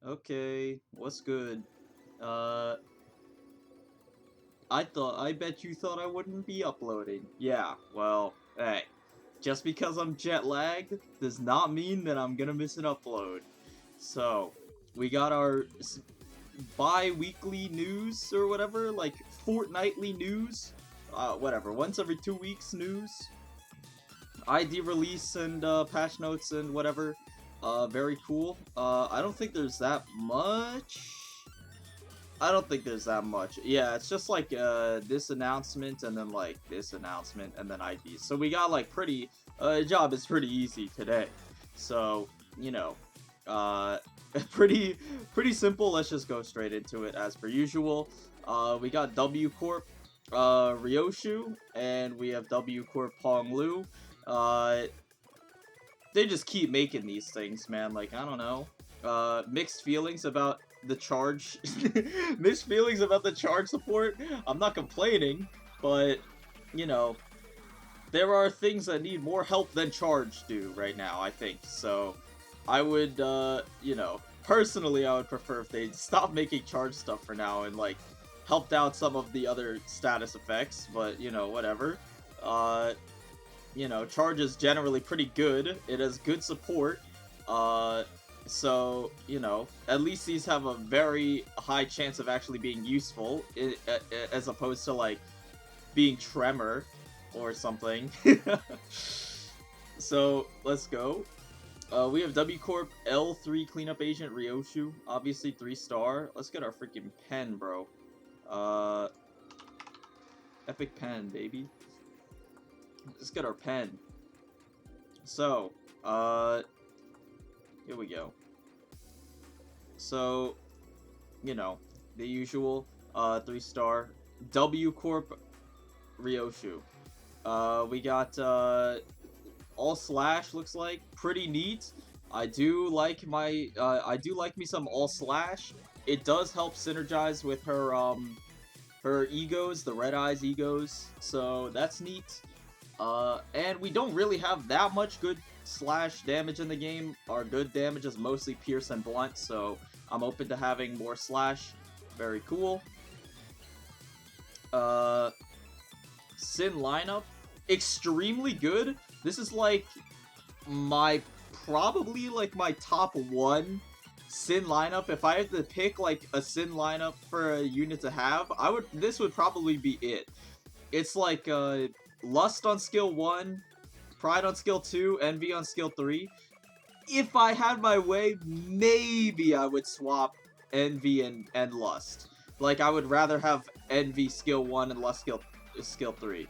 Okay, what's good? Uh, I bet you thought I wouldn't be uploading. Yeah, well, hey, just because I'm jet lagged does not mean that I'm gonna miss an upload. So, we got our bi-weekly news or whatever, like fortnightly news, whatever, once every 2 weeks news, ID release and patch notes and whatever. Very cool. I don't think there's that much. I don't think there's that much. Yeah, it's just like this announcement and then like this announcement and then IDs. So we got like pretty job is pretty easy today. So, you know, uh pretty simple. Let's just go straight into it as per usual. We got W Corp Ryoshu and we have W Corp Honglu. Uh they just keep making these things, man. Like, I don't know. Mixed feelings about the charge. Mixed feelings about the charge support. I'm not complaining, but, you know, there are things that need more help than charge do right now, I think. So, I would, you know, personally, I would prefer if they stop making charge stuff for now and, like, helped out some of the other status effects, but, you know, whatever. Uh, you know, charge is generally pretty good. It has good support. So, you know, at least these have a very high chance of actually being useful, as opposed to, like, being Tremor or something. So, let's go. We have W Corp L3 Cleanup Agent Ryoshu, obviously 3-star. Let's get our freaking pen, bro. Uh, Epic pen, baby. Let's get our pen. So, here we go. So, you know, the usual, 3-star. W Corp Ryoshu. We got, all slash, looks like. Pretty neat. I do like me some all slash. It does help synergize with her egos, the Red Eyes egos. So, that's neat. And we don't really have that much good slash damage in the game. Our good damage is mostly pierce and blunt, so I'm open to having more slash. Very cool. Sin lineup, extremely good. This is like probably like my top one Sin lineup. If I had to pick like a Sin lineup for a unit to have, this would probably be it. It's like Lust on skill 1, Pride on skill 2, Envy on skill 3. If I had my way, maybe I would swap Envy and Lust. Like, I would rather have Envy skill 1 and Lust skill 3.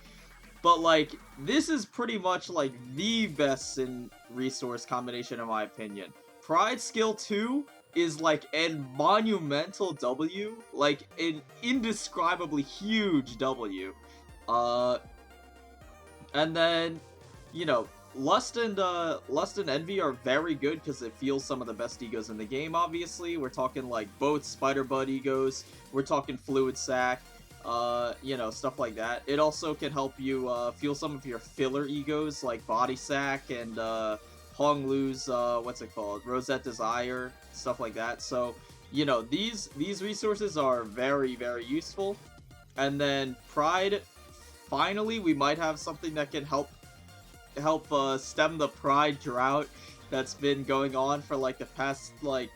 But, like, this is pretty much, like, the best Sin resource combination in my opinion. Pride skill 2 is, like, a monumental W. Like, an indescribably huge W. And then, you know, Lust and Envy are very good because it feels some of the best egos in the game, obviously. We're talking, like, both Spider Bud egos. We're talking Fluid Sac. You know, stuff like that. It also can help you, feel some of your filler egos, like Body Sac and, Honglu's, what's it called? Rosette Desire, stuff like that. So, you know, these resources are very, very useful. And then Pride, finally, we might have something that can help stem the Pride drought that's been going on for like the past like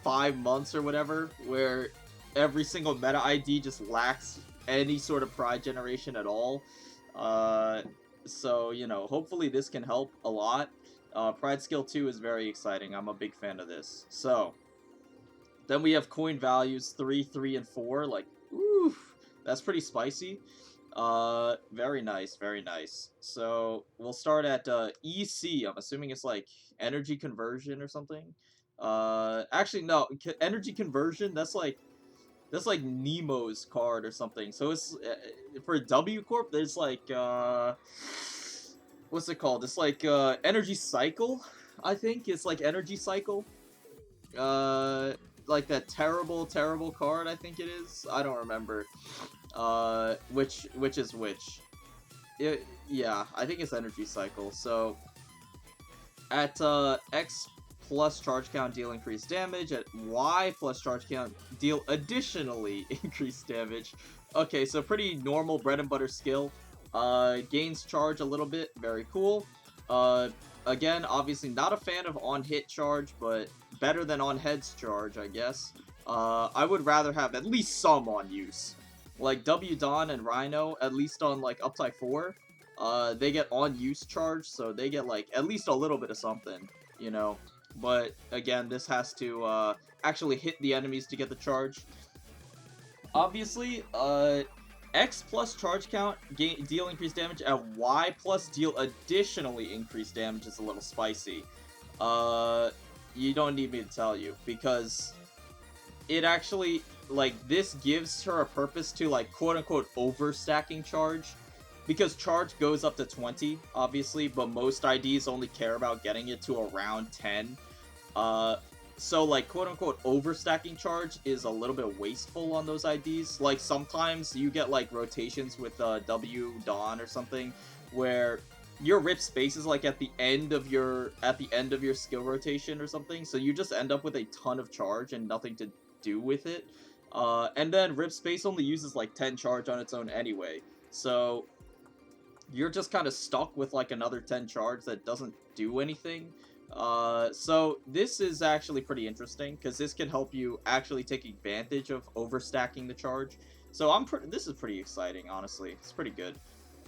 5 months or whatever, where every single meta ID just lacks any sort of Pride generation at all. So, you know, hopefully this can help a lot. Pride skill 2 is very exciting. I'm a big fan of this. So, then we have coin values 3, 3, and 4. Like, oof, that's pretty spicy. Very nice, very nice. So, we'll start at, EC. I'm assuming it's, like, energy conversion or something. Actually, no. Energy conversion, that's like Nemo's card or something. So, it's, for W Corp, there's, like, what's it called? It's, like, energy cycle, I think. It's, like, energy cycle. Like that terrible card, I think it is. I don't remember. Which is which. Yeah, I think it's energy cycle. So at X plus charge count, deal increased damage. At Y plus charge count, deal additionally increased damage. Okay, so pretty normal bread and butter skill. Gains charge a little bit, very cool. Again, obviously not a fan of on-hit charge, but better than on-heads charge, I guess. I would rather have at least some on use. Like W Dawn and Rhino, at least on like Uptype 4, they get on use charge, so they get like at least a little bit of something, you know. But again, this has to actually hit the enemies to get the charge. Obviously, X plus charge count, deal increased damage, and Y plus deal additionally increased damage is a little spicy. You don't need me to tell you, because it actually, like, this gives her a purpose to, like, quote-unquote overstacking charge, because charge goes up to 20, obviously, but most IDs only care about getting it to around 10. So, like, quote-unquote overstacking charge is a little bit wasteful on those IDs. Like, sometimes you get, like, rotations with W Dawn or something, where your rip space is, like, at the end of your skill rotation or something, so you just end up with a ton of charge and nothing to do with it. And then rip space only uses, like, 10 charge on its own anyway, so you're just kind of stuck with, like, another 10 charge that doesn't do anything. So this is actually pretty interesting, because this can help you actually take advantage of overstacking the charge. So this is pretty exciting, honestly. It's pretty good.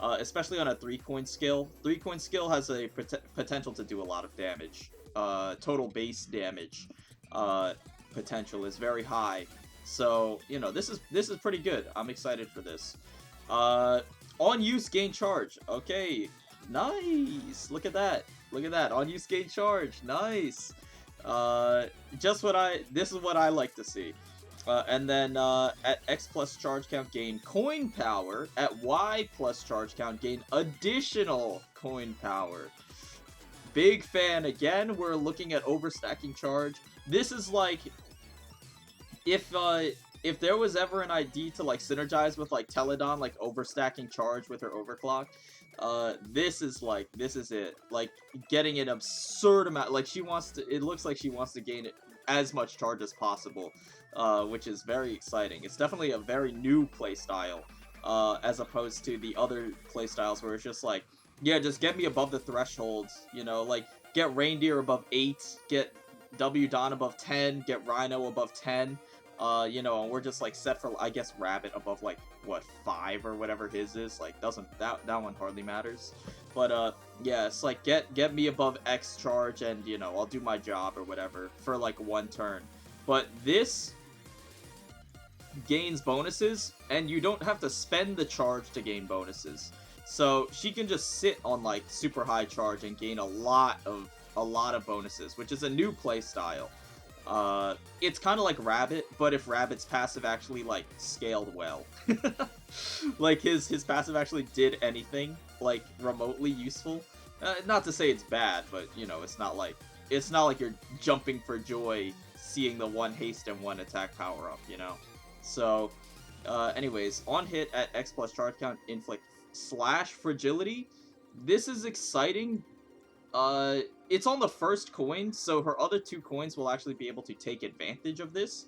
Especially on a 3-coin skill. 3-coin skill has a potential to do a lot of damage. Total base damage potential is very high. So, you know, this is pretty good. I'm excited for this. On use gain charge. Okay, nice. Look at that. Look at that. On use gain charge. Nice. This is what I like to see. And then at X plus charge count, gain coin power. At Y plus charge count, gain additional coin power. Big fan. Again, we're looking at overstacking charge. This is like, if there was ever an ID to, like, synergize with, like, Teledon, like, overstacking charge with her overclock, this is it. Like, getting an absurd amount, like, it looks like she wants to gain as much charge as possible, which is very exciting. It's definitely a very new playstyle, as opposed to the other playstyles where it's just like, yeah, just get me above the threshold, you know, like, get Reindeer above 8, get W Dawn above 10, get Rhino above 10, you know, and we're just, like, set for, I guess, Rabbit above, like, what, 5 or whatever his is, like, that one hardly matters. But, yeah, it's like, get me above X charge, and, you know, I'll do my job or whatever for, like, 1 turn. But this gains bonuses, and you don't have to spend the charge to gain bonuses. So, she can just sit on, like, super high charge and gain a lot of bonuses, which is a new playstyle. It's kind of like Rabbit, but if Rabbit's passive actually, like, scaled well. Like, his passive actually did anything, like, remotely useful. Not to say it's bad, but, you know, it's not like you're jumping for joy seeing the 1 haste and 1 attack power up, you know? So, anyways, on hit at X plus charge count, inflict / fragility. This is exciting. It's on the first coin, so her other 2 coins will actually be able to take advantage of this.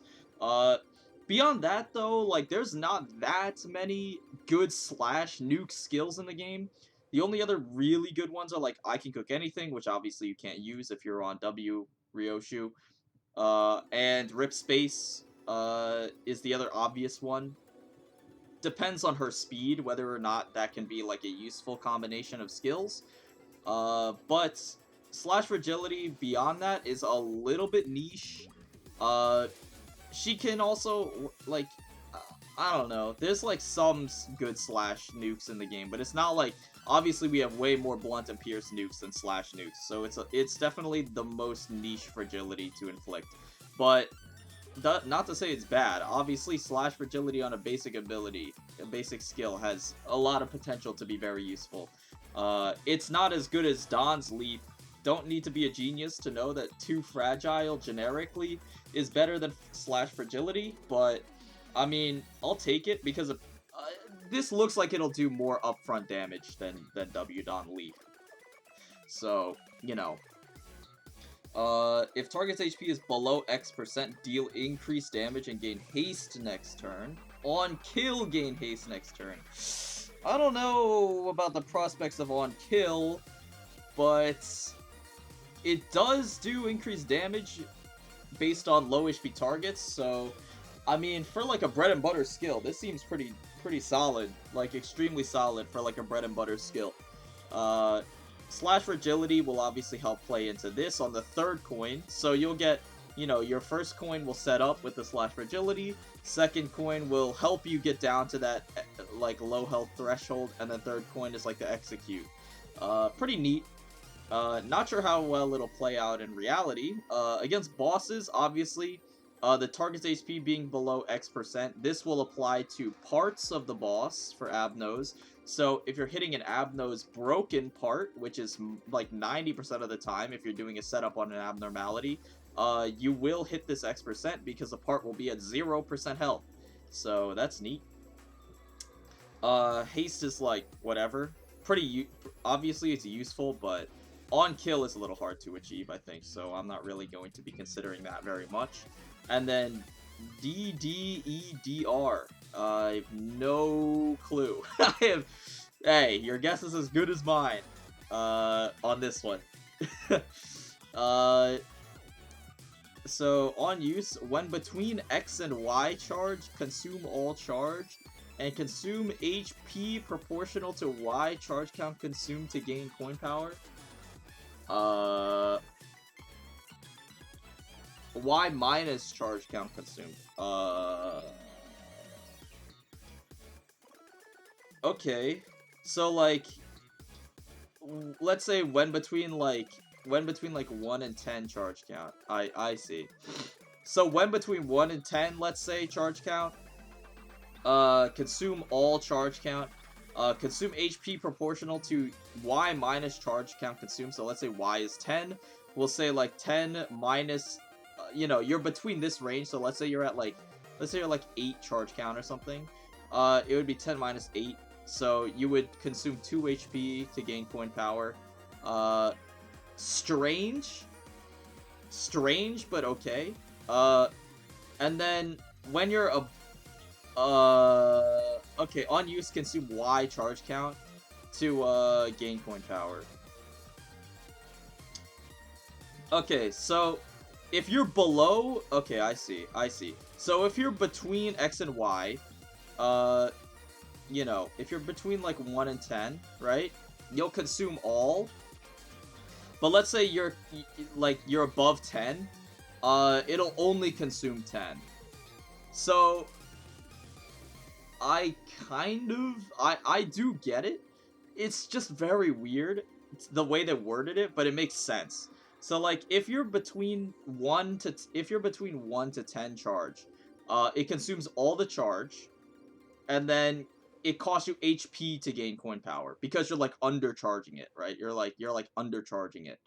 Beyond that, though, like, there's not that many good / nuke skills in the game. The only other really good ones are, like, I Can Cook Anything, which obviously you can't use if you're on W Ryoshu. And Rip Space, is the other obvious one. Depends on her speed, whether or not that can be, like, a useful combination of skills. But / fragility beyond that is a little bit niche. She can also, like, I don't know, there's, like, some good / nukes in the game, but it's not like, obviously we have way more blunt and pierce nukes than / nukes, so it's definitely the most niche fragility to inflict. But not to say it's bad. Obviously, / fragility on a basic ability, a basic skill, has a lot of potential to be very useful. It's not as good as Dawn's Leap. Don't need to be a genius to know that Too Fragile generically is better than / fragility, but, I mean, I'll take it because this looks like it'll do more upfront damage than W Dawn Leap. So, you know. If target's HP is below X%, deal increased damage and gain haste next turn. On kill, gain haste next turn. I don't know about the prospects of on kill, but it does do increased damage based on low HP targets, so I mean, for like a bread and butter skill, this seems pretty solid, like extremely solid for like a bread and butter skill. Slash Fragility will obviously help play into this on the third coin, so you'll get, you know, your first coin will set up with the Slash Fragility, second coin will help you get down to that, like, low health threshold, and then third coin is like the Execute. Pretty neat. Not sure how well it'll play out in reality. Against bosses, obviously, the target's HP being below X%, this will apply to parts of the boss for Abnos. So if you're hitting an Abnos broken part, which is like 90% of the time if you're doing a setup on an abnormality, you will hit this X% because the part will be at 0% health. So that's neat. Haste is like, whatever. Obviously it's useful, but on kill is a little hard to achieve, I think, so I'm not really going to be considering that very much. And then DDEDR. I have no clue. Hey, your guess is as good as mine. On this one. So, on use, when between X and Y charge, consume all charge, and consume HP proportional to Y charge count consumed to gain coin power. Y minus charge count consumed. Okay. So, like, let's say when between, like, 1 and 10 charge count. I see. So, when between 1 and 10, let's say, charge count, consume all charge count. Consume HP proportional to Y minus charge count consumed. So let's say Y is 10. We'll say like 10 minus, you know, you're between this range. So let's say you're at like, 8 charge count or something. It would be 10 minus 8. So you would consume 2 HP to gain coin power. Strange, but okay. And then when you're okay, on use, consume Y charge count to, gain coin power. Okay, so, if you're below... Okay, I see. So, if you're between X and Y, you know, if you're between, like, 1 and 10, right? You'll consume all. But let's say you're above 10, it'll only consume 10. So... I do get it. It's just very weird. It's the way they worded it, but it makes sense. So like if you're between 1 to 10 charge, it consumes all the charge, and then it costs you HP to gain coin power because you're like undercharging it, right? You're like undercharging it.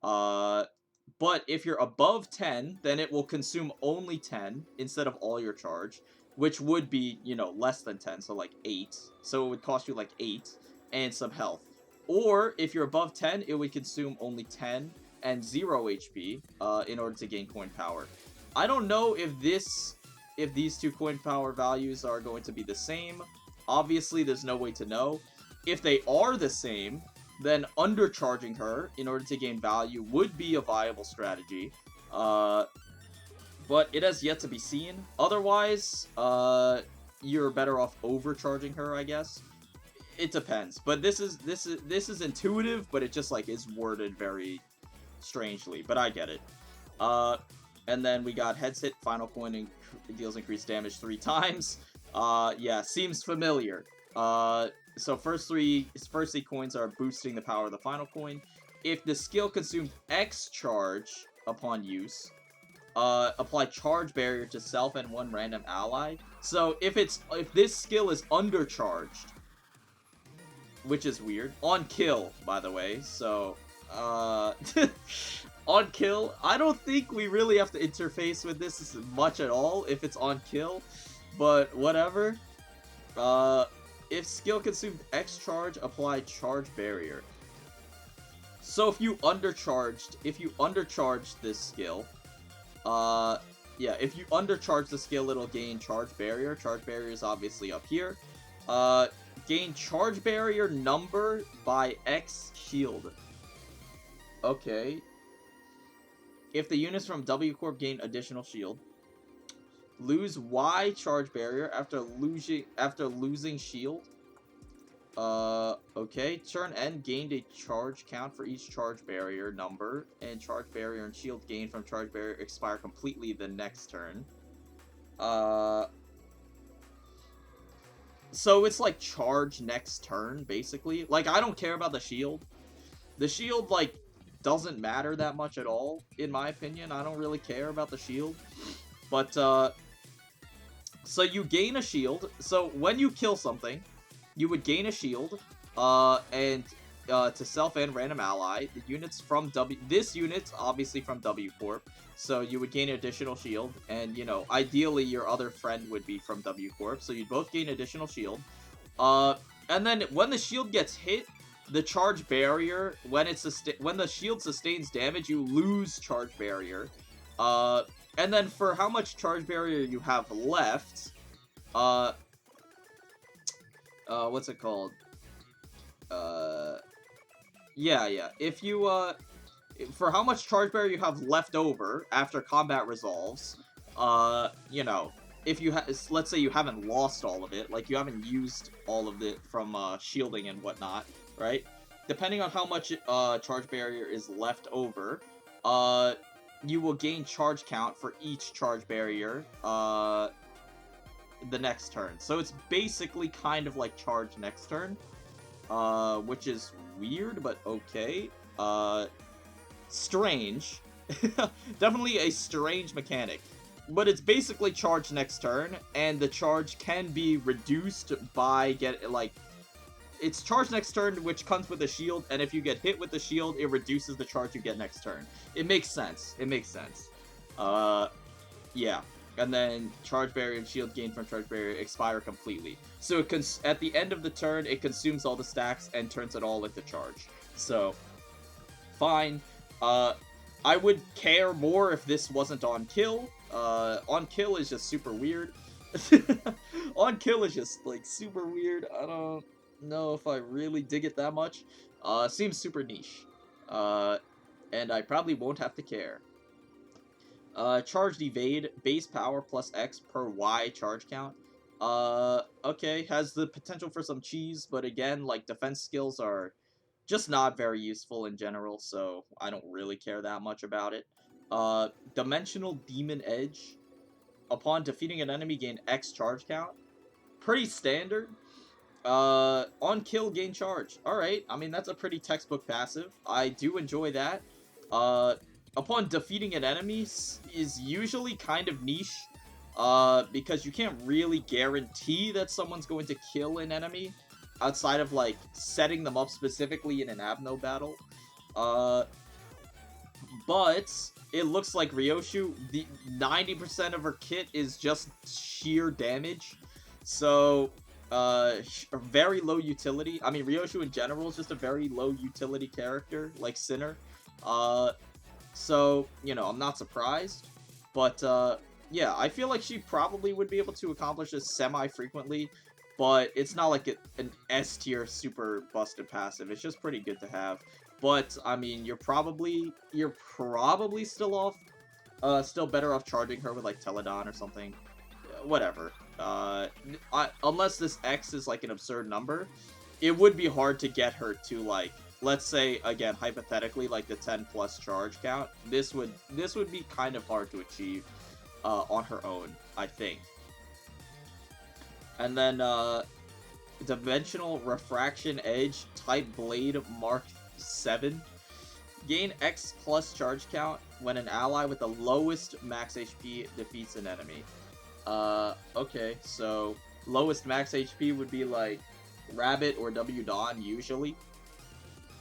But if you're above 10, then it will consume only 10 instead of all your charge, which would be, you know, less than 10, so like 8. So it would cost you like 8 and some health. Or if you're above 10, it would consume only 10 and 0 HP in order to gain coin power. I don't know if these two coin power values are going to be the same. Obviously, there's no way to know. If they are the same, then undercharging her in order to gain value would be a viable strategy. But it has yet to be seen. Otherwise, you're better off overcharging her, I guess. It depends. But this is intuitive, but it just like is worded very strangely. But I get it. And then we got heads hit, final coin deals increased damage 3 times. Yeah, seems familiar. So first three coins are boosting the power of the final coin. If the skill consumes X charge upon use, apply charge barrier to self and 1 random ally. So if this skill is undercharged, which is weird, on kill, by the way, so on kill, I don't think we really have to interface with this much at all if it's on kill, but whatever. If skill consumed X charge, apply charge barrier. So if you undercharged this skill, yeah, if you undercharge the skill, it'll gain charge barrier. Charge barrier is obviously up here. Gain charge barrier number by X shield. Okay. If the units from W Corp gain additional shield, lose Y charge barrier after losing shield. Okay. Turn N gained a charge count for each charge barrier number, and charge barrier and shield gained from charge barrier expire completely the next turn. So it's like charge next turn, basically. Like, I don't care about the shield. The shield, like, doesn't matter that much at all, in my opinion. I don't really care about the shield. But, so you gain a shield. So when you kill something, you would gain a shield, and to self and random ally. The units from this unit's obviously from W Corp, so you would gain additional shield, and, you know, ideally your other friend would be from W Corp, so you'd both gain additional shield. And then when the shield gets hit, the charge barrier, when the shield sustains damage, you lose charge barrier. And then for how much charge barrier you have left, what's it called? Yeah. If you, for how much charge barrier you have left over after combat resolves, you know, if you let's say you haven't lost all of it, like you haven't used all of it from, shielding and whatnot, right? Depending on how much, charge barrier is left over, you will gain charge count for each charge barrier, the next turn. So it's basically kind of like charge next turn, which is weird, but okay. Strange. Definitely a strange mechanic. But it's basically charge next turn, and the charge can be reduced by it's charge next turn, which comes with a shield, and if you get hit with the shield, it reduces the charge you get next turn. It makes sense. Yeah. And then charge barrier and shield gained from charge barrier expire completely. So at the end of the turn, it consumes all the stacks and turns it all into charge. So, fine. I would care more if this wasn't on kill. On kill is just super weird. On kill is just, like, super weird. I don't know if I really dig it that much. Seems super niche. And I probably won't have to care. Charged evade, base power plus X per Y charge count. Okay, has the potential for some cheese, but again, like, defense skills are just not very useful in general, so I don't really care that much about it. Dimensional Demon Edge. Upon defeating an enemy, gain X charge count. Pretty standard. On kill, gain charge. Alright, I mean, that's a pretty textbook passive. I do enjoy that. Upon defeating an enemy is usually kind of niche, because you can't really guarantee that someone's going to kill an enemy outside of, like, setting them up specifically in an Abno battle. But it looks like Ryoshu, the 90% of her kit is just sheer damage, so very low utility. I mean, Ryoshu in general is just a very low utility character, like Sinner. So, you know, I'm not surprised. But, yeah, I feel like she probably would be able to accomplish this semi-frequently, but it's not like an S-tier super busted passive. It's just pretty good to have. But, I mean, you're probably still still better off charging her with, like, Teledon or something. Whatever. Unless this X is, like, an absurd number, it would be hard to get her to, like, let's say, again, hypothetically, like the 10 plus charge count. This would be kind of hard to achieve on her own, I think. And then Dimensional Refraction Edge Type Blade Mark 7. Gain X plus charge count when an ally with the lowest max HP defeats an enemy. Okay, so lowest max HP would be like Rabbit or W Dawn usually.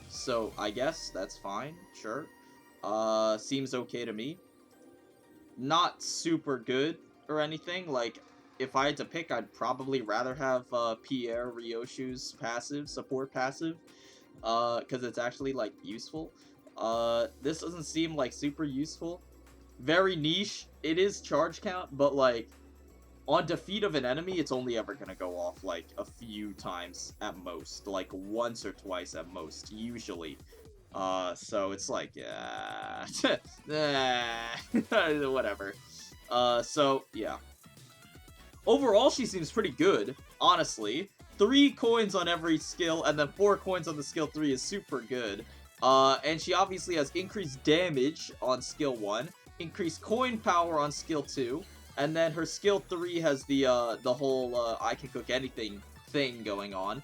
So I guess that's fine, sure. Seems okay to me. Not super good or anything. Like, if I had to pick, I'd probably rather have Pierre Ryoshu's passive, support passive. because it's actually, like, useful. This doesn't seem, like, super useful. Very niche. It is charge count, but, like, on defeat of an enemy, it's only ever gonna go off, like, a few times at most. Like, once or twice at most, usually. So it's like, whatever. So, yeah. Overall, she seems pretty good, honestly. 3 coins on every skill, and then 4 coins on the skill 3 is super good. And she obviously has increased damage on skill 1, increased coin power on skill 2, and then her skill 3 has the whole, I can cook anything thing going on,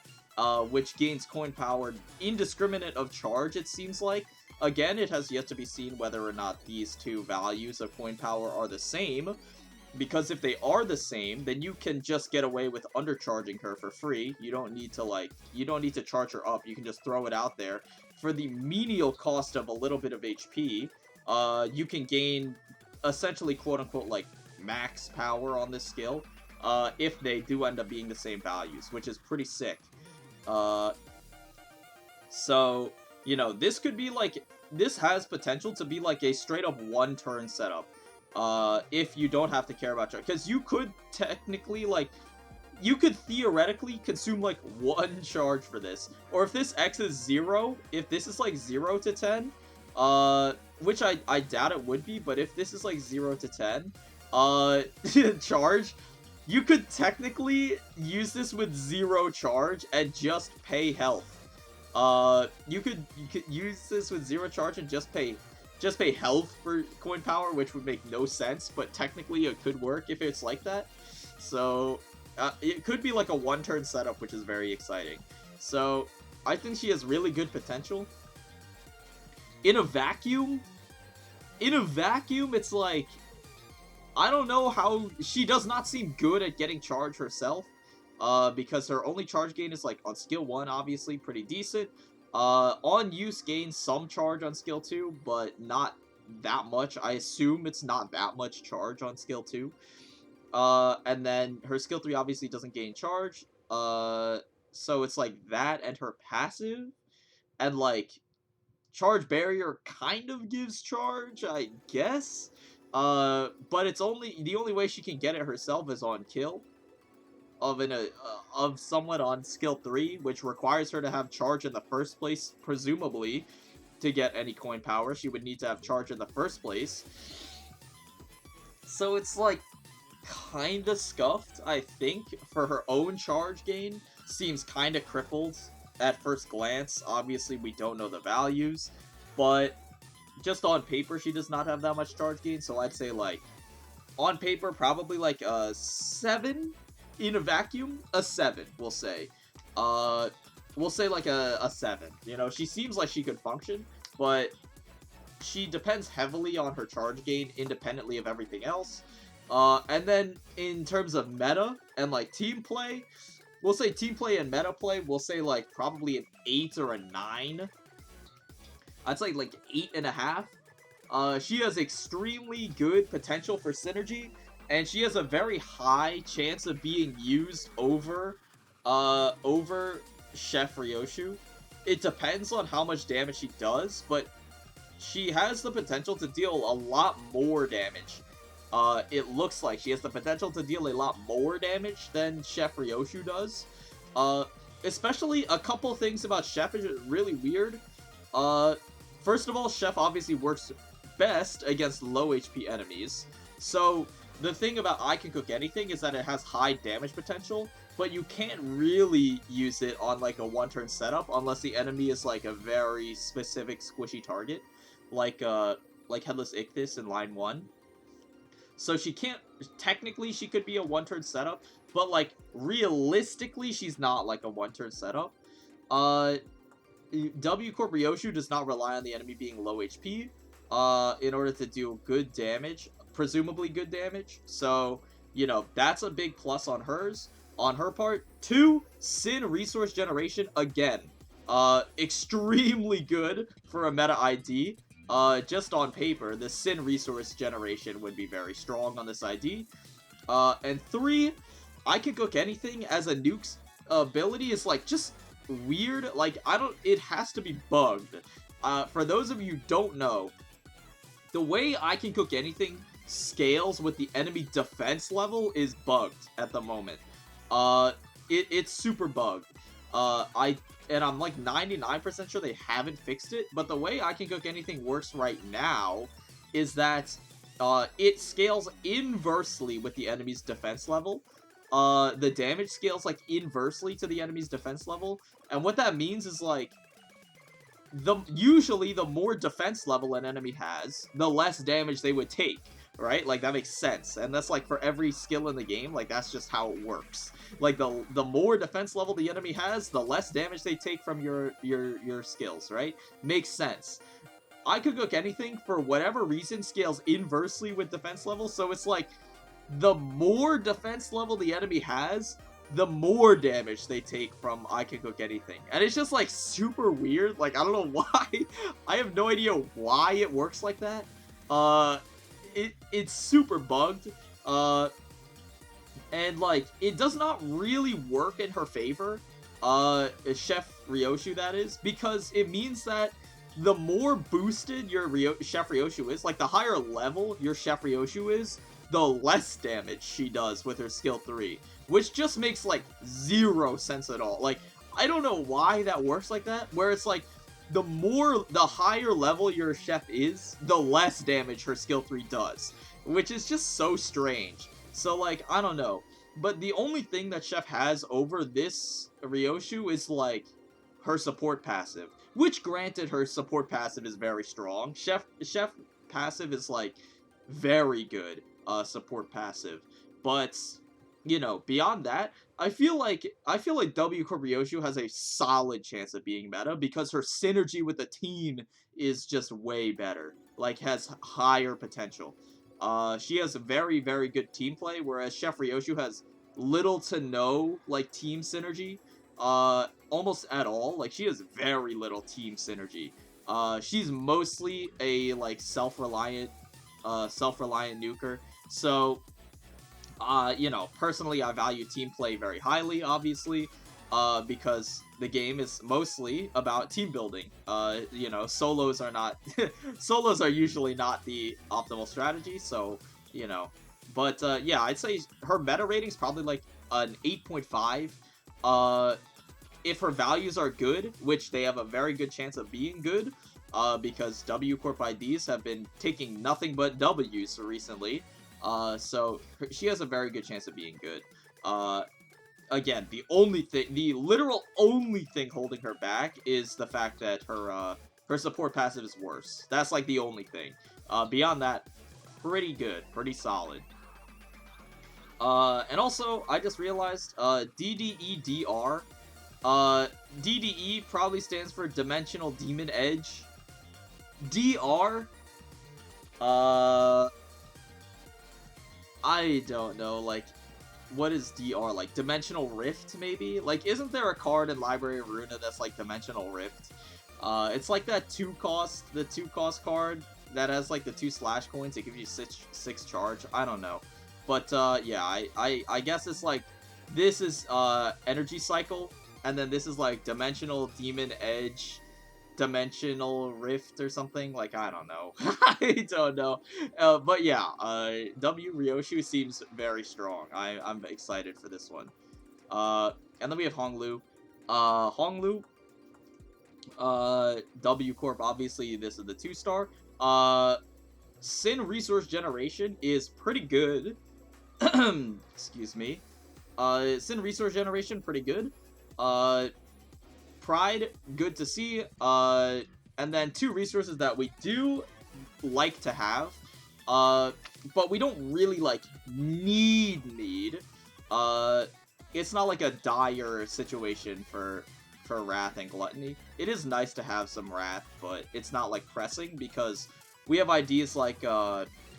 which gains coin power indiscriminate of charge, it seems like. Again, it has yet to be seen whether or not these two values of coin power are the same, because if they are the same, then you can just get away with undercharging her for free. You don't need to charge her up. You can just throw it out there. For the menial cost of a little bit of HP, you can gain, essentially, quote-unquote, like, max power on this skill, if they do end up being the same values, which is pretty sick. So, you know, this could be, like, this has potential to be, like, a straight-up one-turn setup. If you don't have to care about charge. Because you could technically, like, you could theoretically consume, like, 1 charge for this. Or if this X is 0, if this is, like, 0 to 10, which I doubt it would be, but if this is, like, 0 to 10, charge, you could technically use this with 0 charge and just pay health. You could use this with 0 charge and just pay health for coin power, which would make no sense, but technically it could work if it's like that. So, it could be like a one-turn setup, which is very exciting. So, I think she has really good potential. In a vacuum, it's like, I don't know how, she does not seem good at getting charge herself, because her only charge gain is, like, on skill 1, obviously, pretty decent. On use gains some charge on skill 2, but not that much. I assume it's not that much charge on skill 2. And then her skill 3 obviously doesn't gain charge. So it's like that and her passive. And, like, charge barrier kind of gives charge, I guess. But it's the only way she can get it herself is on kill. Of someone on skill 3, which requires her to have charge in the first place, presumably, to get any coin power. She would need to have charge in the first place. So it's, like, kinda scuffed, I think, for her own charge gain. Seems kinda crippled at first glance. Obviously, we don't know the values, but just on paper, she does not have that much charge gain, so I'd say, like, on paper, probably, like, a 7? In a vacuum, a 7, we'll say. We'll say, like, a 7. You know, she seems like she could function, but she depends heavily on her charge gain independently of everything else. And then, in terms of meta and, like, team play, we'll say team play and meta play, we'll say, like, probably an 8 or a 9. I'd say, like, 8.5. She has extremely good potential for synergy, and she has a very high chance of being used over Chef Ryoshu. It depends on how much damage she does, but she has the potential to deal a lot more damage. It looks like she has the potential to deal a lot more damage than Chef Ryoshu does. Especially a couple things about Chef is really weird. First of all, Chef obviously works best against low HP enemies. So, the thing about I Can Cook Anything is that it has high damage potential, but you can't really use it on, like, a one-turn setup unless the enemy is, like, a very specific squishy target, like Headless Ichthys in line 1. So she can't, technically she could be a one-turn setup, but, like, realistically she's not, like, a one-turn setup. W Corp Ryoshu does not rely on the enemy being low HP, in order to do good damage, presumably good damage. So, you know, that's a big plus on her part. 2, Sin resource generation, again, extremely good for a meta ID. Just on paper, the Sin resource generation would be very strong on this ID. And 3, I Can Cook Anything as a nuke's ability is, like, just weird, like, it has to be bugged. For those of you who don't know, the way I Can Cook Anything scales with the enemy defense level is bugged at the moment. It's super bugged. I'm like 99% sure they haven't fixed it, but the way I Can Cook Anything works right now is that it scales inversely with the enemy's defense level. The damage scales like inversely to the enemy's defense level, and what that means is like usually the more defense level an enemy has, the less damage they would take, right? Like, that makes sense, and that's like for every skill in the game, like that's just how it works. Like, the more defense level the enemy has, the less damage they take from your skills, right? Makes sense. I Could Cook Anything, for whatever reason, scales inversely with defense level, so it's like the more defense level the enemy has, the more damage they take from I Can Cook Anything. And it's just, like, super weird. Like, I don't know why. I have no idea why it works like that. It's super bugged. And, like, it does not really work in her favor. Chef Ryoshu, that is. Because it means that the more boosted your Chef Ryoshu is, like, the higher level your Chef Ryoshu is, the less damage she does with her skill 3. Which just makes, like, zero sense at all. Like, I don't know why that works like that, where it's like, the higher level your chef is, the less damage her skill 3 does. Which is just so strange. So, like, I don't know. But the only thing that Chef has over this Ryoshu is, like, her support passive. Which, granted, her support passive is very strong. Chef passive is, like, very good support passive. But, you know, beyond that, I feel like W Corp Ryoshu has a solid chance of being meta because her synergy with the team is just way better. Like, has higher potential. She has a very, very good team play, whereas Chef Ryoshu has little to no, like, team synergy. Almost at all. Like, she has very little team synergy. She's mostly a, like, self-reliant nuker. So, you know, personally, I value team play very highly, obviously, because the game is mostly about team building. You know, solos are usually not the optimal strategy, so, you know. But, yeah, I'd say her meta rating's probably, like, an 8.5. If her values are good, which they have a very good chance of being good, because W Corp IDs have been taking nothing but W's recently, so she has a very good chance of being good. Again, the literal only thing holding her back is the fact that her support passive is worse. That's, like, the only thing. Beyond that, pretty good, pretty solid. And also, I just realized, DDEDR, DDE probably stands for Dimensional Demon Edge. DR, I don't know, like, what is DR? Like, Dimensional Rift, maybe? Like, isn't there a card in Library of Runa that's, like, Dimensional Rift? It's like that the 2-cost card that has, like, the 2 slash coins. It gives you 6 charge. I don't know. But, yeah, I guess it's, like, this is, Energy Cycle, and then this is, like, Dimensional Demon Edge, Dimensional Rift or something. Like, I don't know. I don't know. But yeah, W Ryoshu seems very strong. I'm excited for this one. And then we have Honglu. Honglu, W Corp, obviously this is the 2-star. Sin Resource Generation is pretty good. Excuse me. Sin Resource Generation, pretty good. Pride, good to see. And then 2 resources that we do like to have, but we don't really, like, need. It's not like a dire situation for Wrath and Gluttony. It is nice to have some Wrath, but it's not, like, pressing, because we have IDs like,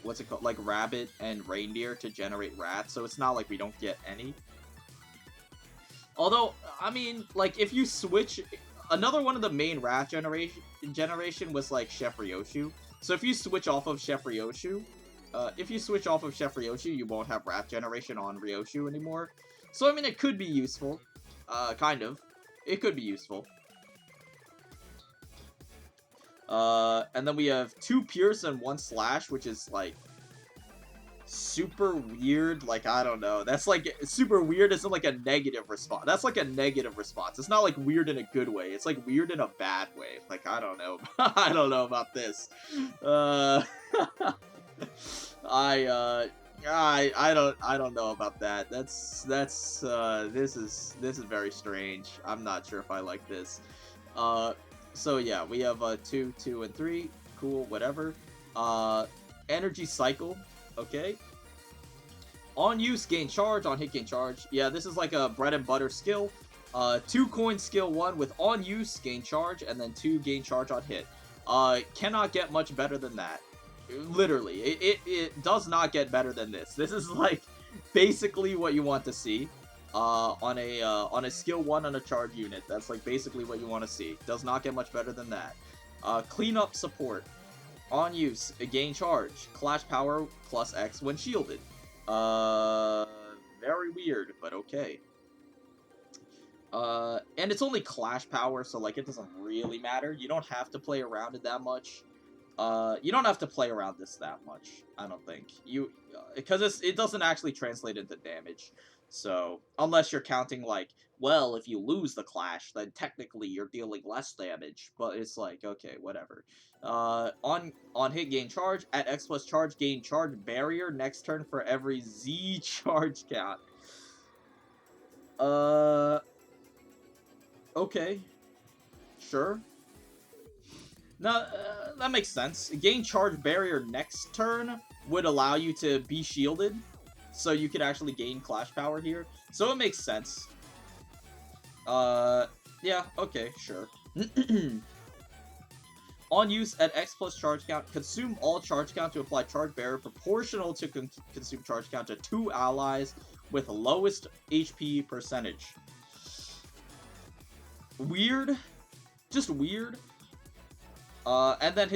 what's it called, like Rabbit and Reindeer to generate Wrath, so it's not like we don't get any. Although, I mean, like, if you switch, another one of the main Wrath generation was, like, Chef Ryoshu. So if you switch off of Chef Ryoshu, you won't have Wrath generation on Ryoshu anymore. So, I mean, it could be useful, kind of. it could be useful. And then we have 2 Pierce and 1 Slash, which is, like, super weird. Like, I don't know. That's, like, super weird isn't, like, a negative response. That's, like, a negative response. It's not, like, weird in a good way. It's, like, weird in a bad way. Like, I don't know. I don't know about this. I don't know about that. This is very strange. I'm not sure if I like this. So yeah, we have 2, 2, and 3. Cool, whatever. Energy cycle. Okay. On use, gain charge. On hit, gain charge. Yeah, this is like a bread and butter skill. 2 coin skill 1 with on use, gain charge, and then 2 gain charge on hit. Cannot get much better than that. Literally, it does not get better than this. This is like basically what you want to see. On a skill 1 on a charge unit. That's like basically what you want to see. Does not get much better than that. Cleanup support. On use, gain charge. Clash power plus X when shielded. Very weird, but okay. And it's only clash power, so like it doesn't really matter. You don't have to play around it that much. You don't have to play around this that much, I don't think. Because it doesn't actually translate into damage. So, unless you're counting, like, well, if you lose the clash, then technically you're dealing less damage. But it's like, okay, whatever. On hit, gain charge. At X plus charge, gain charge barrier next turn for every Z charge count. Okay. Sure. No, that makes sense. Gain charge barrier next turn would allow you to be shielded. So you could actually gain clash power here. So it makes sense. Yeah, okay, sure. On use at X plus charge count, consume all charge count to apply charge barrier proportional to consume charge count to 2 allies with lowest HP percentage. Weird. Just weird. And then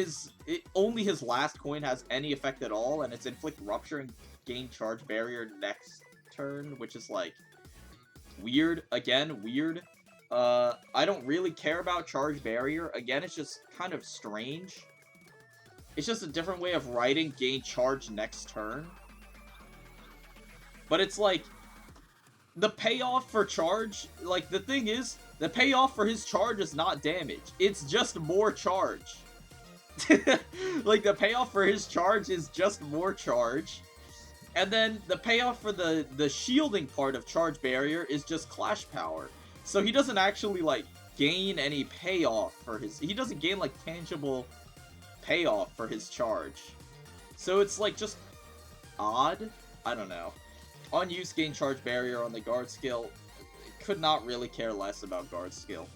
only his last coin has any effect at all, and it's inflict rupture and gain charge barrier next turn, which is like weird. Again, weird. I don't really care about charge barrier. Again, it's just kind of strange. It's just a different way of writing gain charge next turn. But it's like the payoff for charge, like the thing is, the payoff for his charge is not damage. It's just more charge. Like, the payoff for his charge is just more charge. And then the payoff for the shielding part of charge barrier is just clash power. So he doesn't actually, like, gain any payoff for his... He doesn't gain, like, tangible payoff for his charge. So it's, like, just odd? I don't know. On use, gain charge barrier on the guard skill. Could not really care less about guard skill.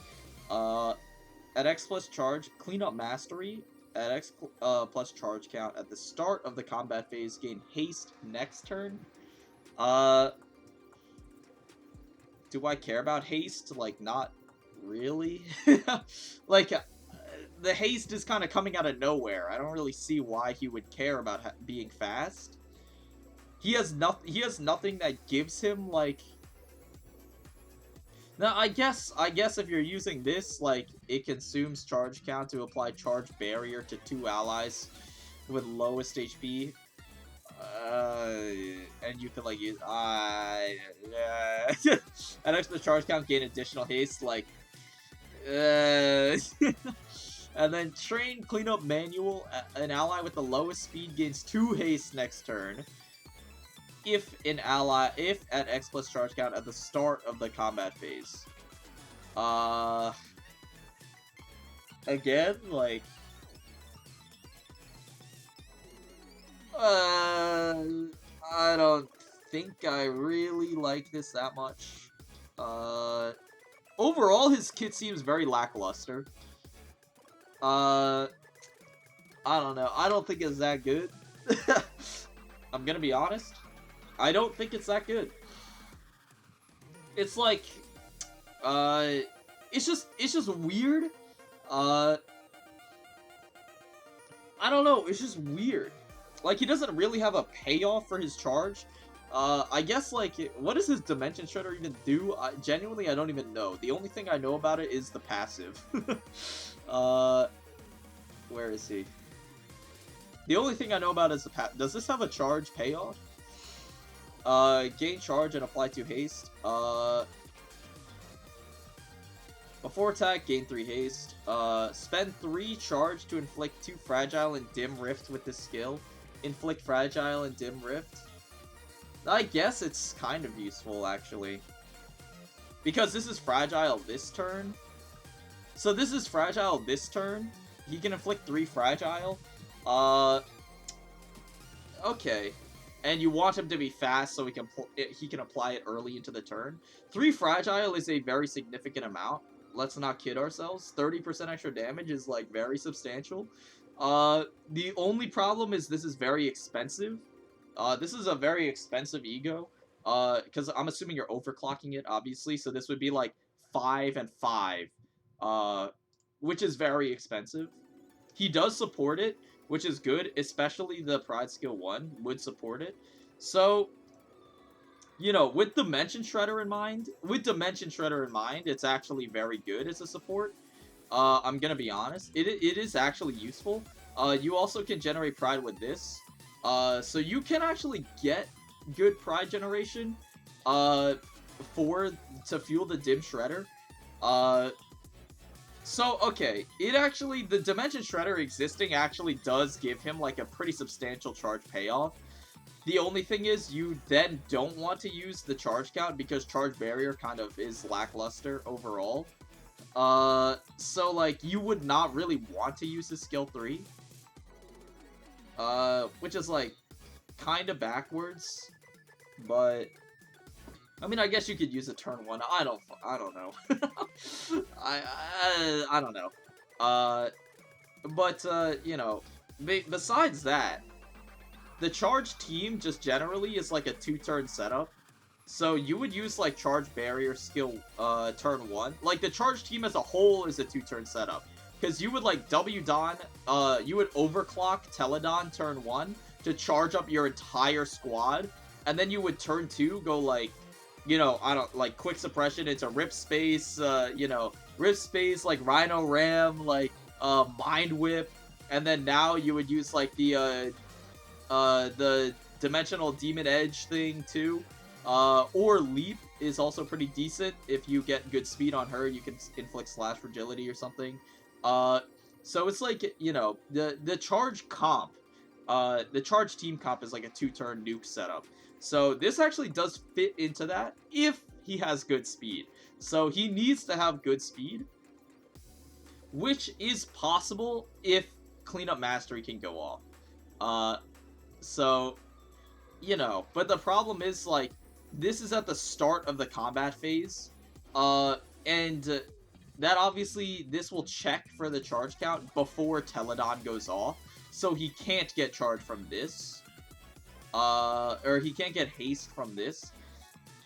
At X plus charge, clean up mastery. At X plus charge count at the start of the combat phase, gain haste next turn. Do I care about haste? Like, not really. Like, the haste is kind of coming out of nowhere. I don't really see why he would care about being fast. He has nothing that gives him, like... Now, I guess if you're using this, like, it consumes charge count to apply charge barrier to 2 allies with lowest HP. And you can, like, use... yeah. And extra charge count, gain additional haste, like... And then train, clean up manual. An ally with the lowest speed gains 2 haste next turn. If at X plus charge count at the start of the combat phase. Again, like... I don't think I really like this that much. Overall, his kit seems very lackluster. I don't know. I don't think it's that good. I'm gonna be honest. I don't think it's that good. It's like, it's just weird. I don't know, it's just weird. Like, he doesn't really have a payoff for his charge. I guess, like, what does his Dimension Shredder even do? Genuinely, I don't even know. The only thing I know about it is the passive. uh, where is he? The only thing I know about is the does this have a charge payoff? Gain charge and apply 2 haste. Before attack, gain 3 haste. Spend 3 charge to inflict 2 fragile and dim rift with this skill. Inflict fragile and dim rift. I guess it's kind of useful, actually. Because this is fragile this turn. So this is fragile this turn. He can inflict 3 fragile. Okay. And you want him to be fast so he can apply it early into the turn. 3 fragile is a very significant amount. Let's not kid ourselves. 30% extra damage is, like, very substantial. The only problem is this is very expensive. This is a very expensive ego. Because I'm assuming you're overclocking it, obviously. So this would be, like, 5 and 5. Which is very expensive. He does support it, which is good. Especially the Pride Skill 1 would support it. So, you know, with Dimension Shredder in mind, it's actually very good as a support. I'm gonna be honest. It is actually useful. You also can generate Pride with this. So you can actually get good Pride generation, to fuel the Dim Shredder. So, okay, the Dimension Shredder existing actually does give him, like, a pretty substantial charge payoff. The only thing is, you then don't want to use the charge count because charge barrier kind of is lackluster overall. So, like, you would not really want to use his skill 3. Which is, like, kind of backwards, but I mean, I guess you could use a turn 1. I don't know. I don't know. But you know, besides that, the charge team just generally is like a 2-turn setup. So you would use, like, charge barrier skill turn 1. Like, the charge team as a whole is a 2-turn setup. Because you would, like, W-Don, you would overclock Teledon turn 1 to charge up your entire squad. And then you would turn 2 go, like, you know, like, quick suppression into Rip Space, you know, Rip Space, like, Rhino Ram, like, Mind Whip. And then now you would use, like, the Dimensional Demon Edge thing, too. Or Leap is also pretty decent. If you get good speed on her, you can inflict Slash Fragility or something. So it's like, you know, the charge comp, the charge team comp is like a 2-turn nuke setup. So this actually does fit into that if he has good speed. So he needs to have good speed, which is possible if Cleanup Mastery can go off. So, you know, but the problem is, like, this is at the start of the combat phase, and that obviously, this will check for the charge count before Teledon goes off, so he can't get charge from this, or he can't get haste from this,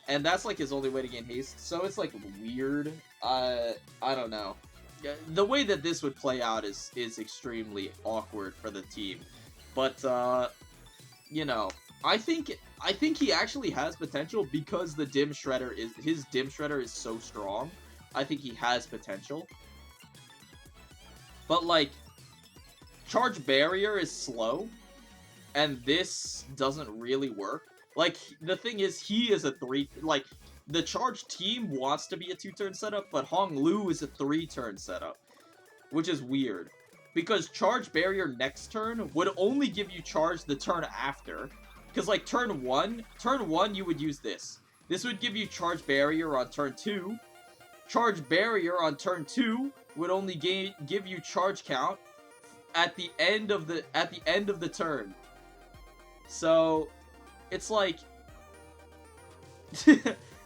and that's, like, his only way to gain haste, so it's, like, weird. I don't know. The way that this would play out is extremely awkward for the team, but, you know, I think he actually has potential because his Dim Shredder is so strong. I think he has potential. But, like, charge barrier is slow, and this doesn't really work. Like, the thing is, he is a 3, like, the charge team wants to be a 2-turn setup, but Hong Lu is a 3-turn setup, which is weird. Because charge barrier next turn would only give you charge the turn after. Because, like, turn 1, you would use this. This would give you charge barrier on turn 2. Charge barrier on turn 2 would only give you charge count at the end of the turn. So, it's like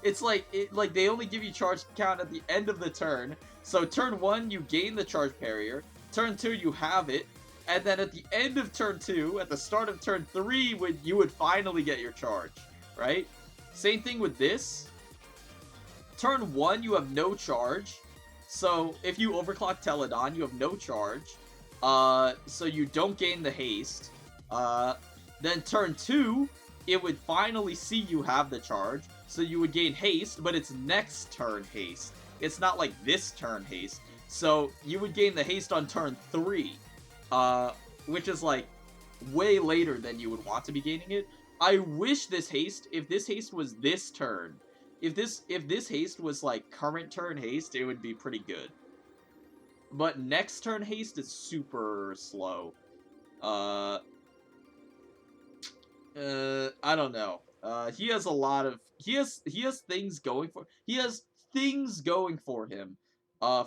it's like they only give you charge count at the end of the turn. So turn 1 you gain the charge barrier, turn 2 you have it, and then at the end of turn 2, at the start of turn 3, you would finally get your charge, right? Same thing with this. Turn 1, you have no charge. So if you overclock Teledon, you have no charge. So you don't gain the haste. Then turn 2, it would finally see you have the charge, so you would gain haste, but it's next turn haste. It's not like this turn haste. So you would gain the haste on turn 3, which is like way later than you would want to be gaining it. I wish this haste, if this haste was this turn, if this haste was like current turn haste, it would be pretty good. But next turn haste is super slow. I don't know. He has a lot of he has things going for him.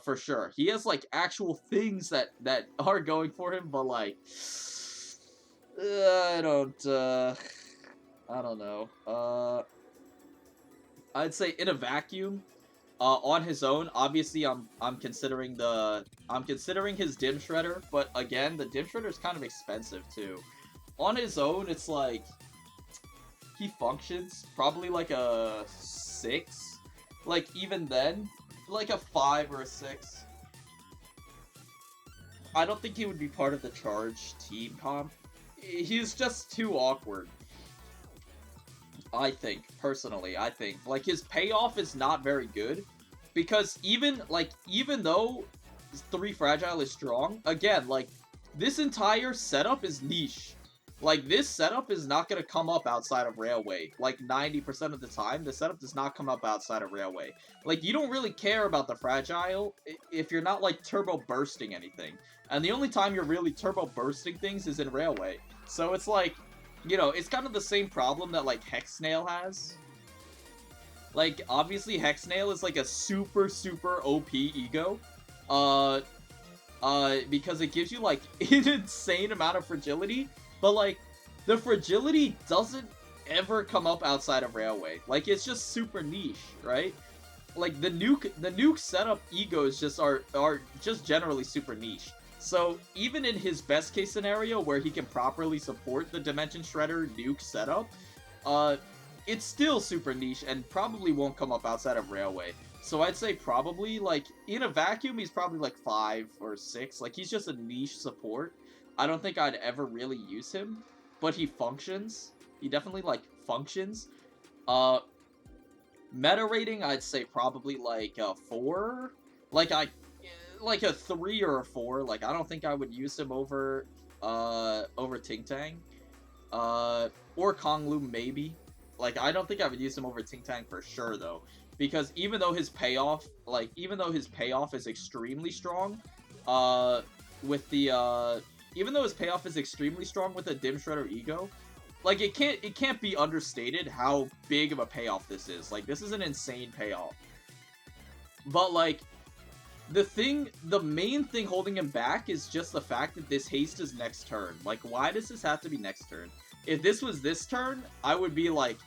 For sure. He has like actual things that are going for him, but like I don't know. I'd say in a vacuum, on his own, obviously I'm considering his dim shredder, but again, the dim shredder is kind of expensive too. On his own, it's like he functions probably like a 6. Like even then, like a 5 or a 6. I don't think he would be part of the charge team comp. He's just too awkward. I think, personally, like his payoff is not very good, because even though 3 Fragile is strong, again, like this entire setup is niche. Like this setup is not gonna come up outside of Railway. Like 90% of the time, the setup does not come up outside of Railway. Like you don't really care about the Fragile if you're not like turbo bursting anything. And the only time you're really turbo bursting things is in Railway. So it's like, you know, it's kind of the same problem that, like, Hexnail has. Like, obviously, Hexnail is, like, a super, super OP ego. Because it gives you, like, an insane amount of fragility. But, like, the fragility doesn't ever come up outside of Railway. Like, it's just super niche, right? Like, the nuke setup egos just are just generally super niche. So, even in his best case scenario, where he can properly support the Dimension Shredder nuke setup, it's still super niche and probably won't come up outside of Railway. So I'd say probably, like, in a vacuum, he's probably, like, 5 or 6. Like, he's just a niche support. I don't think I'd ever really use him, but he functions. He definitely, like, functions. Meta rating, I'd say probably, like, a 4. Like a 3 or a 4. Like, I don't think I would use him over Ting Tang. Or Konglu, maybe. Like, I don't think I would use him over Ting Tang for sure, though. Because even though his payoff is extremely strong, with the, even though his payoff is extremely strong with the Dim Shredder ego, like, it can't be understated how big of a payoff this is. Like, this is an insane payoff. But, like, the main thing holding him back is just the fact that this haste is next turn. Like, why does this have to be next turn? If this was this turn, I would be like,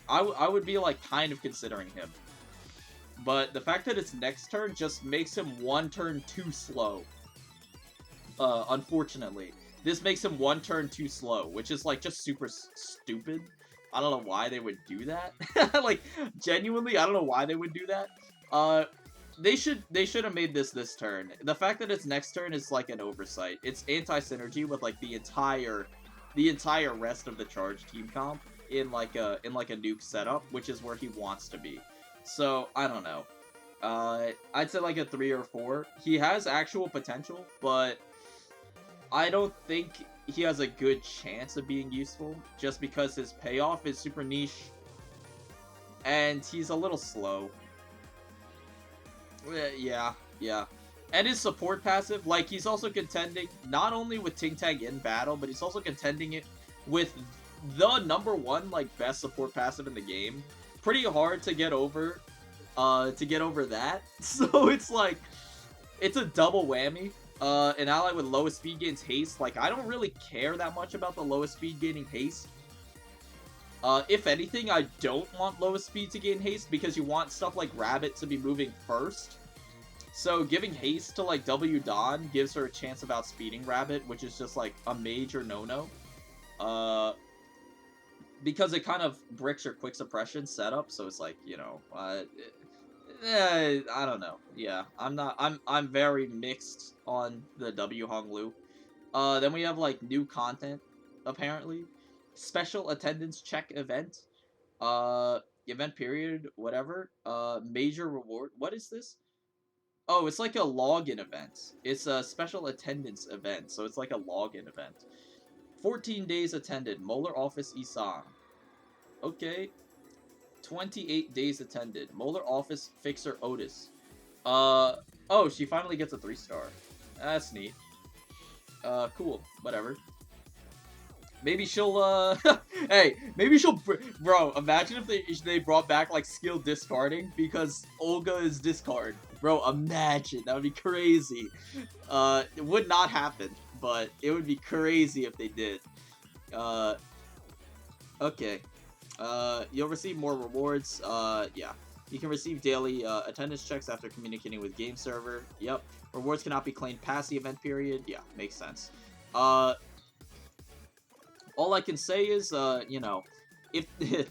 I would be like kind of considering him. But the fact that it's next turn just makes him 1 turn too slow. Unfortunately. This makes him 1 turn too slow, which is like just super stupid. I don't know why they would do that. Like, genuinely, I don't know why they would do that. They should have made this turn. The fact that it's next turn is like an oversight. It's anti-synergy with like the entire rest of the charge team comp in like a nuke setup, which is where he wants to be. So I don't know. I'd say like a 3 or 4. He has actual potential, but I don't think he has a good chance of being useful, just because his payoff is super niche and he's a little slow. Yeah. And his support passive, like, he's also contending not only with Ting Tang in battle, but he's also contending it with the #1, like, best support passive in the game. Pretty hard to get over that. So it's like, it's a double whammy. An ally with lowest speed gains haste. Like, I don't really care that much about the lowest speed gaining haste. If anything, I don't want lowest speed to gain haste, because you want stuff like Rabbit to be moving first. So giving haste to, like, W Dawn gives her a chance of outspeeding Rabbit, which is just, like, a major no-no. Because it kind of bricks your quick suppression setup, so it's like, you know, I don't know. Yeah, I'm very mixed on the W Hong Lu. Then we have, like, new content, apparently. special attendance check event, event period, whatever, major reward. What is this? Oh, it's like a login event. It's a special attendance event, so it's like a login event. 14 days attended, Molar Office Isan. Okay. 28 days attended, Molar Office Fixer Otis. Oh, she finally gets a 3-star. That's neat. Cool. Whatever. Maybe she'll, hey, maybe she'll, bro, imagine if they brought back, like, skill discarding, because Olga is discard. Bro, imagine, that would be crazy. It would not happen, but it would be crazy if they did. Okay. You'll receive more rewards, yeah. You can receive daily, attendance checks after communicating with game server. Yep. Rewards cannot be claimed past the event period. Yeah, makes sense. All I can say is, you know, if,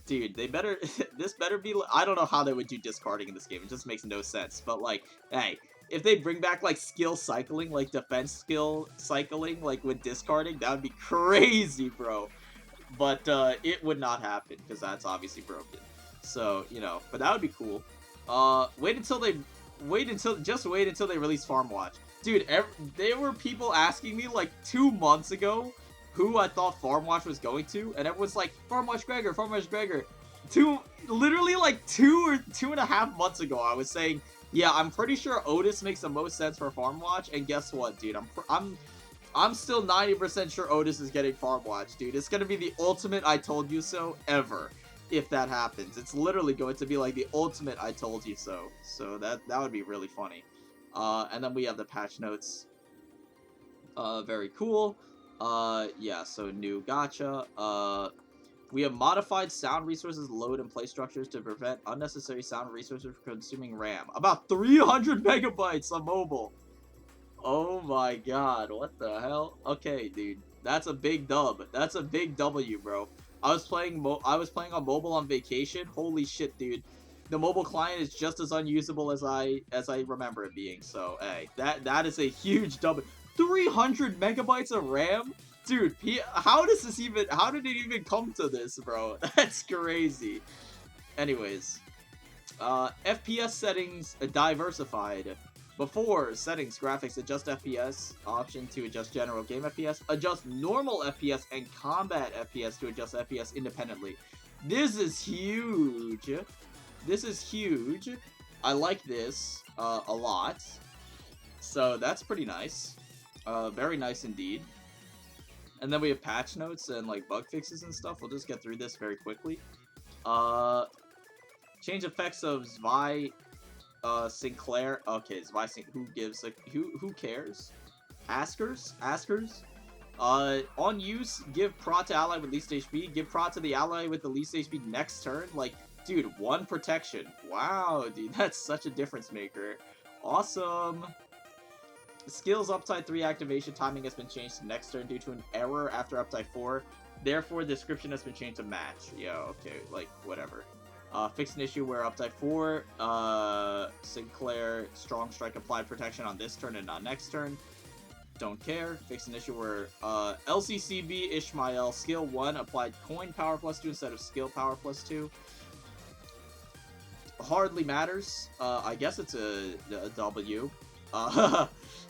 dude, they better, this better be, I don't know how they would do discarding in this game, it just makes no sense, but, like, hey, if they bring back, like, skill cycling, like, defense skill cycling, like, with discarding, that would be crazy, bro, but, it would not happen, because that's obviously broken, so, you know, but that would be cool. Just wait until they release Farm Watch. Dude, there were people asking me, like, 2 months ago, who I thought Farm Watch was going to, and everyone's like, Farm Watch Gregor, Farm Watch Gregor. Literally like 2 or 2.5 months ago, I was saying, yeah, I'm pretty sure Otis makes the most sense for Farm Watch, and guess what, dude, I'm still 90% sure Otis is getting Farm Watch, dude. It's gonna be the ultimate I told you so ever, if that happens. It's literally going to be like the ultimate I told you so. So that would be really funny. And then we have the patch notes. Very cool. Yeah, so new gacha. We have modified sound resources load and play structures to prevent unnecessary sound resources from consuming RAM. About 300 megabytes on mobile. Oh my god, what the hell? Okay, dude, that's a big dub. That's a big W, bro. I was playing on mobile on vacation. Holy shit, dude. The mobile client is just as unusable as I remember it being. So, hey, that is a huge dub. 300 megabytes of RAM? Dude, how did it even come to this, bro? That's crazy. Anyways, FPS settings diversified. Before, settings, graphics, adjust FPS, option to adjust general game FPS, adjust normal FPS, and combat FPS to adjust FPS independently. This is huge. This is huge. I like this a lot. So that's pretty nice. Very nice indeed. And then we have patch notes and like bug fixes and stuff. We'll just get through this very quickly. Change effects of Zwei Sinclair. Okay, Zwei who gives a who cares? Askers? On use, give prot to ally with least HP. Give prot to the ally with the least HP next turn. Like, dude, 1 protection. Wow, dude, that's such a difference maker. Awesome. Skills uptide 3 activation timing has been changed to next turn due to an error after uptide 4. Therefore, description has been changed to match. Yeah, okay, like, whatever. Fix an issue where uptide 4, Sinclair, strong strike applied protection on this turn and not next turn. Don't care. Fix an issue where, LCCB Ishmael, skill 1, applied coin power +2 instead of skill power +2. Hardly matters. I guess it's a W.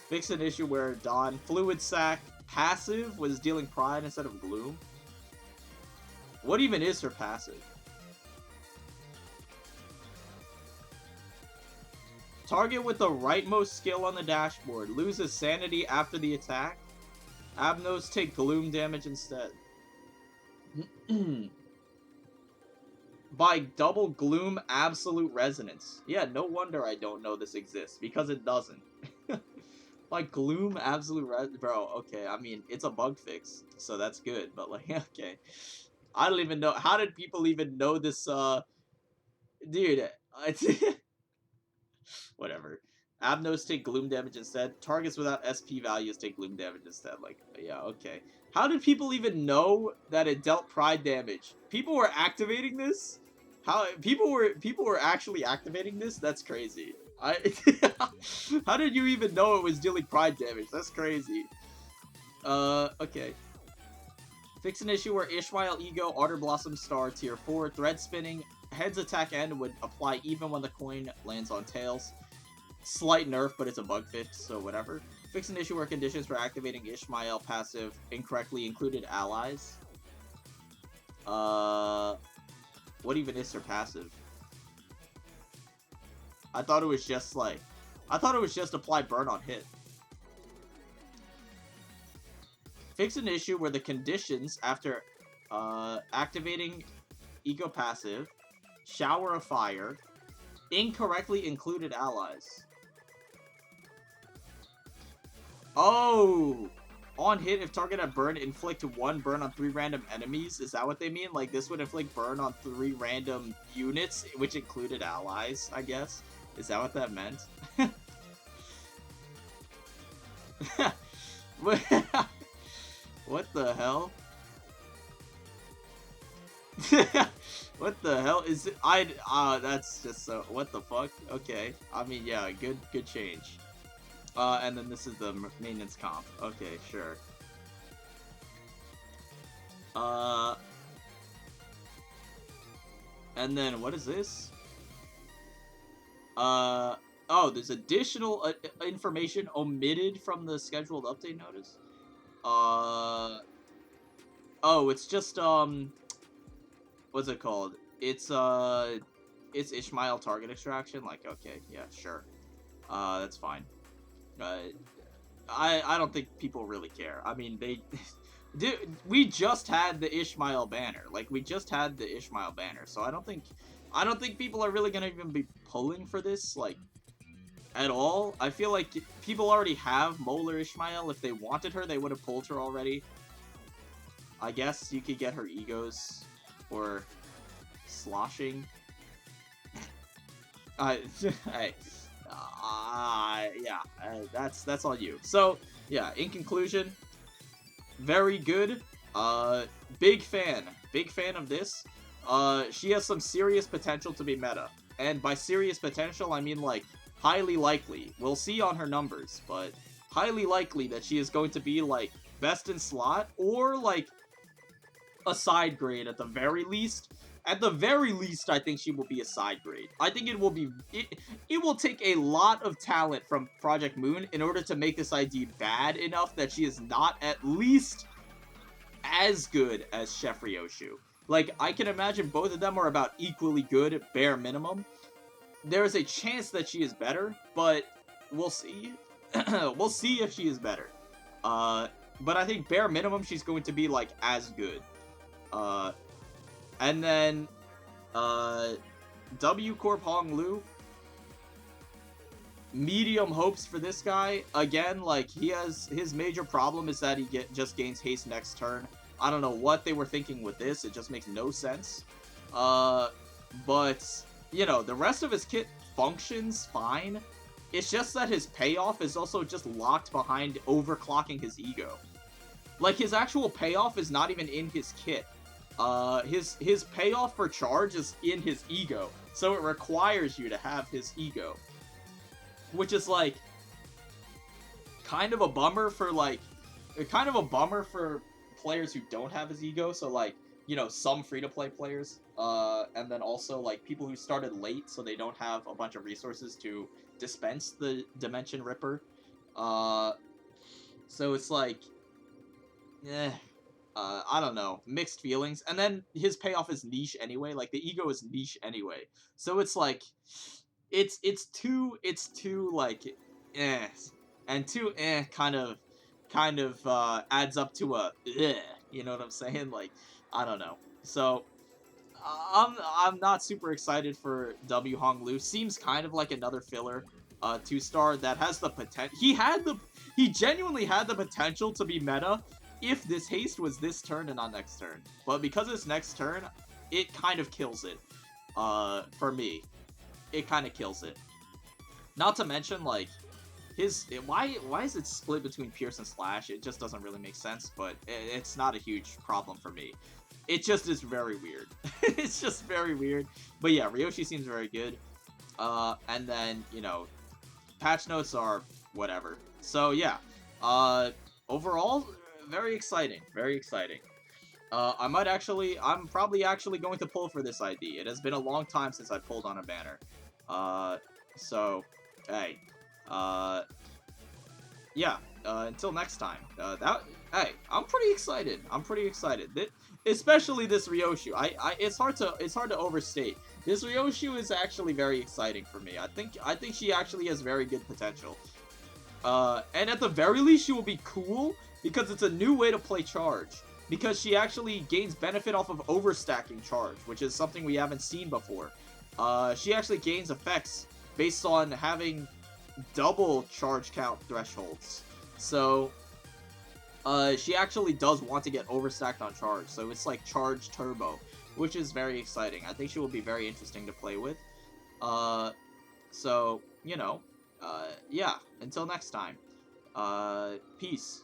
Fix an issue where Dawn Fluid Sac passive was dealing pride instead of gloom. What even is her passive? Target with the rightmost skill on the dashboard loses sanity after the attack. Abnos take gloom damage instead. By double gloom absolute resonance. Yeah, no wonder I don't know this exists, because it doesn't. Like, gloom absolute bro, okay, I mean, it's a bug fix, so that's good, but like, okay. I don't even know, how did people even know this, dude, whatever. Abnos take gloom damage instead. Targets without SP values take gloom damage instead, like, yeah, okay. How did people even know that it dealt pride damage? People were activating this? How people were actually activating this? That's crazy. How did you even know it was dealing pride damage? That's crazy. Okay. Fix an issue where Ishmael Ego, Arter Blossom Star, Tier 4, Thread Spinning, Heads attack end would apply even when the coin lands on tails. Slight nerf, but it's a bug fix, so whatever. Fix an issue where conditions for activating Ishmael passive incorrectly included allies. What even is her passive? I thought it was just like... I thought it was just apply burn on hit. Fix an issue where the conditions after activating Ego passive, Shower of Fire, incorrectly included allies. Oh! On hit, if target at burn, inflict 1 burn on 3 random enemies. Is that what they mean? Like, this would inflict burn on 3 random units, which included allies, I guess? Is that what that meant? What the hell? What the hell is it? That's just so... What the fuck? Okay. I mean, yeah, good change. And then this is the maintenance comp. Okay, sure. And then, what is this? Oh, there's additional information omitted from the scheduled update notice? Oh, it's just, what's it called? It's Ishmael target extraction? Like, okay, yeah, sure. That's fine. I don't think people really care. I mean, we just had the Ishmael banner. Like, we just had the Ishmael banner, so I don't think people are really gonna even be pulling for this, like, at all. I feel like people already have Molar Ishmael. If they wanted her, they would have pulled her already. I guess you could get her egos or sloshing. That's on you. So yeah, in conclusion, very good. Big fan of this. She has some serious potential to be meta, and by serious potential I mean like highly likely. We'll see on her numbers, but highly likely that she is going to be like best in slot or like a side grade at the very least. At the very least, I think she will be a side grade. I think it will be... It will take a lot of talent from Project Moon in order to make this ID bad enough that she is not at least as good as Chef Ryoshu. Like, I can imagine both of them are about equally good, bare minimum. There is a chance that she is better, but we'll see. We'll see if she is better. But I think bare minimum, she's going to be, like, as good. And then, W Corp Hong Lu. Medium hopes for this guy. Again, like, his major problem is that he just gains haste next turn. I don't know what they were thinking with this. It just makes no sense. But, you know, the rest of his kit functions fine. It's just that his payoff is also just locked behind overclocking his ego. Like, his actual payoff is not even in his kit. His payoff for charge is in his ego, so it requires you to have his ego, which is like kind of a bummer for players who don't have his ego. So like, you know, some free-to-play players, and then also like people who started late, so they don't have a bunch of resources to dispense the Dimension Ripper. So it's like, I don't know, mixed feelings. And then his payoff is niche anyway. Like, the ego is niche anyway. So it's like, it's too like, and too kind of adds up to a you know what I'm saying? Like, I don't know. So I'm not super excited for W Hong Lu. Seems kind of like another filler 2-star that has the potential. He genuinely had the potential to be meta if this haste was this turn and not next turn. But because it's next turn, it kind of kills it. For me. It kind of kills it. Not to mention, like, why is it split between Pierce and Slash? It just doesn't really make sense, but it's not a huge problem for me. It just is very weird. It's just very weird. But yeah, Ryoshi seems very good. And then, you know, patch notes are whatever. So yeah, overall, very exciting. Very exciting. I'm probably actually going to pull for this ID. It has been a long time since I pulled on a banner. So, hey, uh, yeah, until next time. Hey, I'm pretty excited. I'm pretty excited. Especially this Ryoshu. It's hard to overstate. This Ryoshu is actually very exciting for me. I think she actually has very good potential. And at the very least, she will be cool because it's a new way to play charge. Because she actually gains benefit off of overstacking charge, which is something we haven't seen before. She actually gains effects based on having double charge count thresholds. So, she actually does want to get overstacked on charge. So it's like charge turbo, which is very exciting. I think she will be very interesting to play with. So, you know, yeah, until next time. Peace.